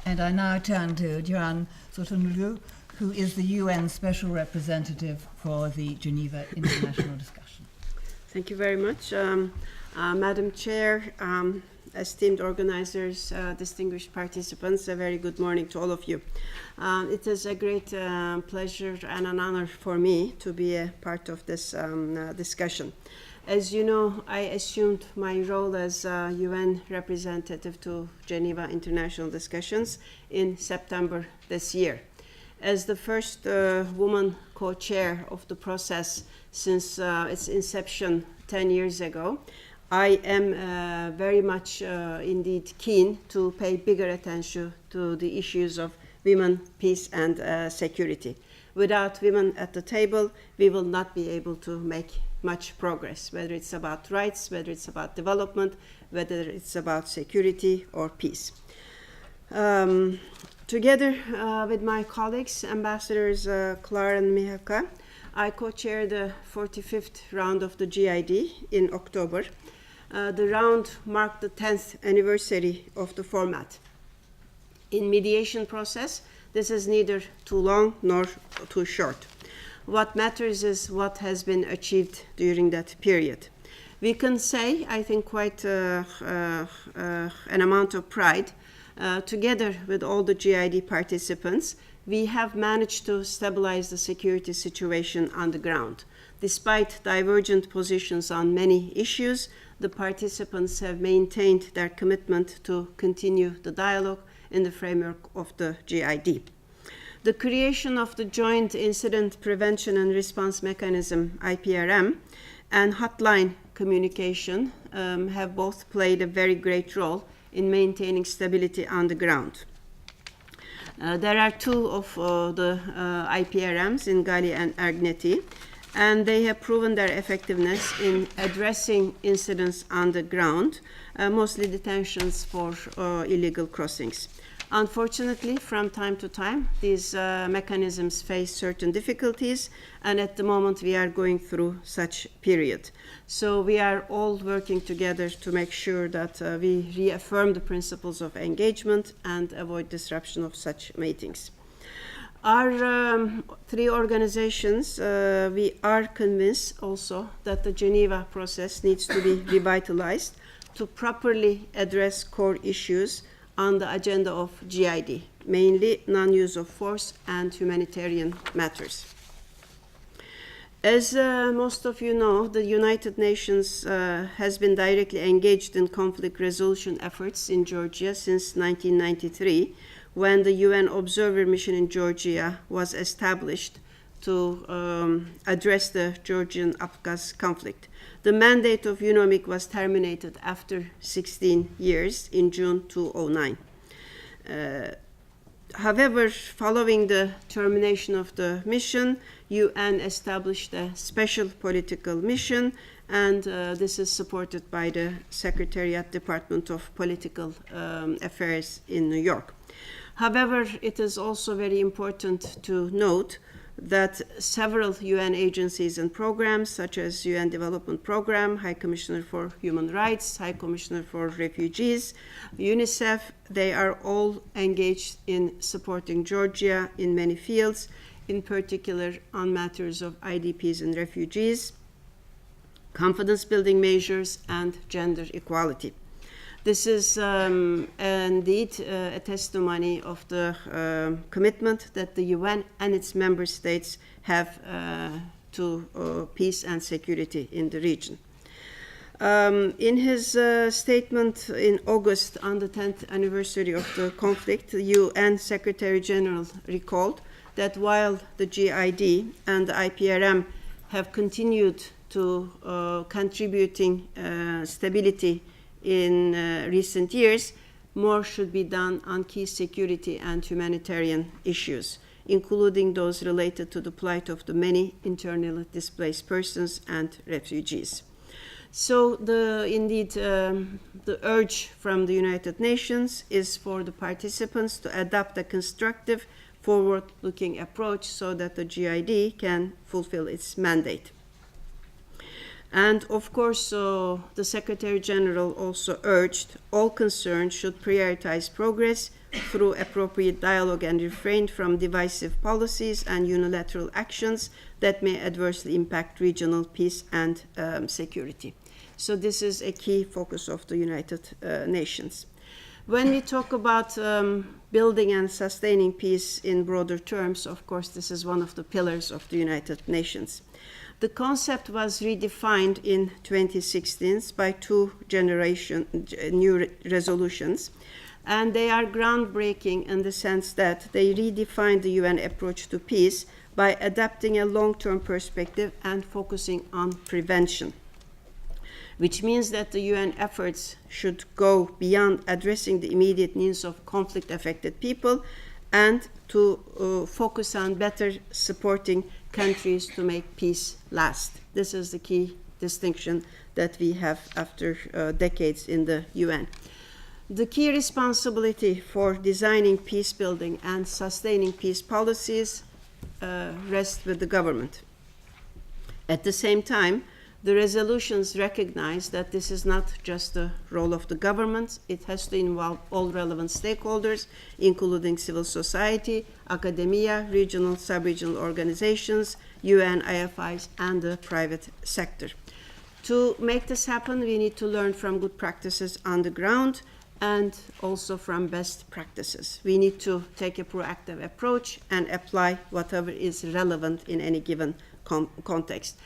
And I now turn to Cihan Soltangoue, who is the UN Special Representative for the Geneva International Discussion. Thank you very much. Madam Chair, esteemed organizers, distinguished participants, a very good morning to all of you. It is a great pleasure and an honor for me to be a part of this discussion. As you know, I assumed my role as UN representative to Geneva International Discussions in September this year. As the first woman co-chair of the process since its inception 10 years ago, I am very much indeed keen to pay bigger attention to the issues of women, peace, and security. Without women at the table, we will not be able to make much progress, whether it's about rights, whether it's about development, whether it's about security or peace. Together with my colleagues, Ambassadors Clara and Mihaka, I co-chair the 45th round of the GID in October. The round marked the 10th anniversary of the format. In mediation process, this is neither too long nor too short. What matters is what has been achieved during that period. We can say, I think, quite an amount of pride, together with all the GID participants, we have managed to stabilize the security situation on the ground. Despite divergent positions on many issues, the participants have maintained their commitment to continue the dialogue in the framework of the GID. The creation of the Joint Incident Prevention and Response Mechanism, IPRM, and hotline communication have both played a very great role in maintaining stability on the ground. There are two of the IPRMs in Gali and Argneti, and they have proven their effectiveness in addressing incidents on the ground, mostly detentions for illegal crossings. Unfortunately, from time to time, these mechanisms face certain difficulties, and at the moment we are going through such period. So we are all working together to make sure that we reaffirm the principles of engagement and avoid disruption of such meetings. Our three organizations, we are convinced also that the Geneva process needs to be revitalized to properly address core issues on the agenda of GID, mainly non-use of force and humanitarian matters. As most of you know, the United Nations has been directly engaged in conflict resolution efforts in Georgia since 1993, when the UN Observer Mission in Georgia was established to address the Georgian-Abkhaz conflict. The mandate of UNOMIC was terminated after 16 years in June 2009. However, following the termination of the mission, UN established a special political mission, and this is supported by the Secretariat Department of Political Affairs in New York. However, it is also very important to note that several UN agencies and programs, such as UN Development Program, High Commissioner for Human Rights, High Commissioner for Refugees, UNICEF, they are all engaged in supporting Georgia in many fields, in particular on matters of IDPs and refugees, confidence building measures, and gender equality. This is indeed a testimony of the commitment that the UN and its member states have to peace and security in the region. In his statement in August on the 10th anniversary of the conflict, the UN Secretary General recalled that while the GID and the IPRM have continued to contributing stability in recent years, more should be done on key security and humanitarian issues, including those related to the plight of the many internally displaced persons and refugees. So the urge from the United Nations is for the participants to adopt a constructive, forward-looking approach so that the GID can fulfill its mandate. And of course, the Secretary General also urged all concerned should prioritize progress through appropriate dialogue and refrain from divisive policies and unilateral actions that may adversely impact regional peace and security. So this is a key focus of the United Nations. When we talk about building and sustaining peace in broader terms, of course, this is one of the pillars of the United Nations. The concept was redefined in 2016 by two new resolutions, and they are groundbreaking in the sense that they redefine the UN approach to peace by adapting a long-term perspective and focusing on prevention, which means that the UN efforts should go beyond addressing the immediate needs of conflict-affected people and to focus on better supporting countries to make peace last. This is the key distinction that we have after decades in the UN. The key responsibility for designing peace building and sustaining peace policies rests with the government. At the same time, the resolutions recognize that this is not just the role of the government. It has to involve all relevant stakeholders, including civil society, academia, regional, sub-regional organizations, UN, IFIs, and the private sector. To make this happen, we need to learn from good practices on the ground and also from best practices. We need to take a proactive approach and apply whatever is relevant in any given context.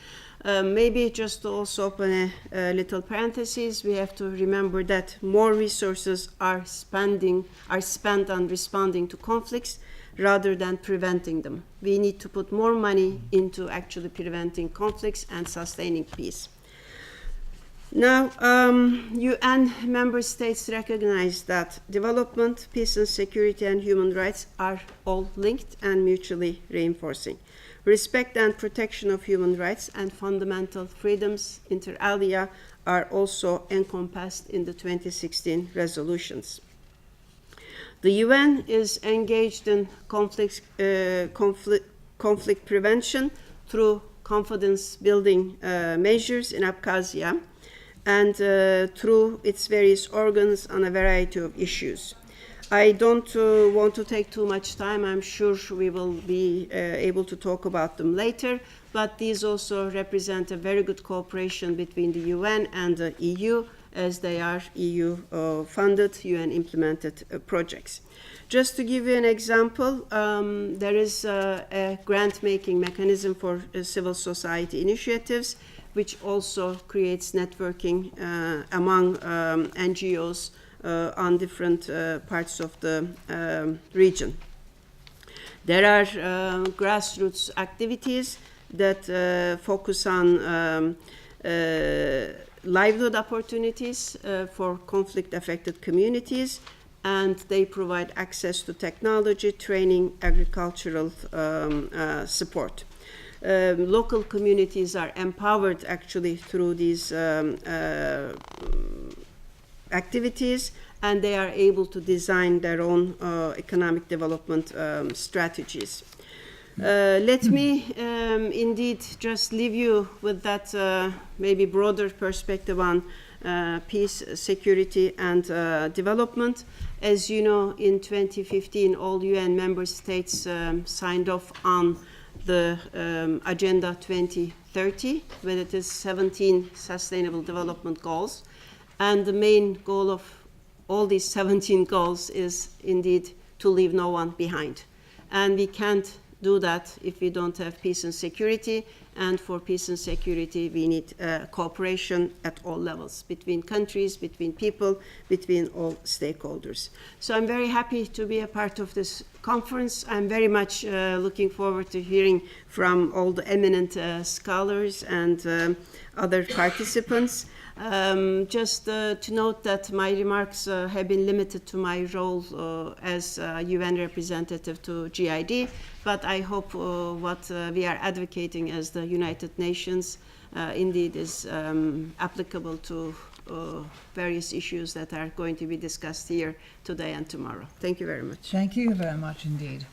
Maybe just to also open a little parenthesis, we have to remember that more resources are spent on responding to conflicts rather than preventing them. We need to put more money into actually preventing conflicts and sustaining peace. Now, UN member states recognize that development, peace and security, and human rights are all linked and mutually reinforcing. Respect and protection of human rights and fundamental freedoms, inter alia, are also encompassed in the 2016 resolutions. The UN is engaged in conflict prevention through confidence-building measures in Abkhazia and through its various organs on a variety of issues. I don't want to take too much time. I'm sure we will be able to talk about them later, but these also represent a very good cooperation between the UN and the EU, as they are EU-funded, UN-implemented projects. Just to give you an example, there is a grant-making mechanism for civil society initiatives, which also creates networking among NGOs on different parts of the region. There are grassroots activities that focus on livelihood opportunities for conflict-affected communities, and they provide access to technology, training, agricultural support. Local communities are empowered actually through these activities, and they are able to design their own economic development strategies. Let me indeed just leave you with that maybe broader perspective on peace, security, and development. As you know, in 2015, all UN member states signed off on the Agenda 2030, where it is 17 Sustainable Development Goals. And the main goal of all these 17 goals is indeed to leave no one behind. And we can't do that if we don't have peace and security. And for peace and security, we need cooperation at all levels, between countries, between people, between all stakeholders. So I'm very happy to be a part of this conference. I'm very much looking forward to hearing from all the eminent scholars and other participants. Just to note that my remarks have been limited to my role as UN representative to GID, but I hope what we are advocating as the United Nations indeed is applicable to various issues that are going to be discussed here today and tomorrow. Thank you very much. Thank you very much indeed.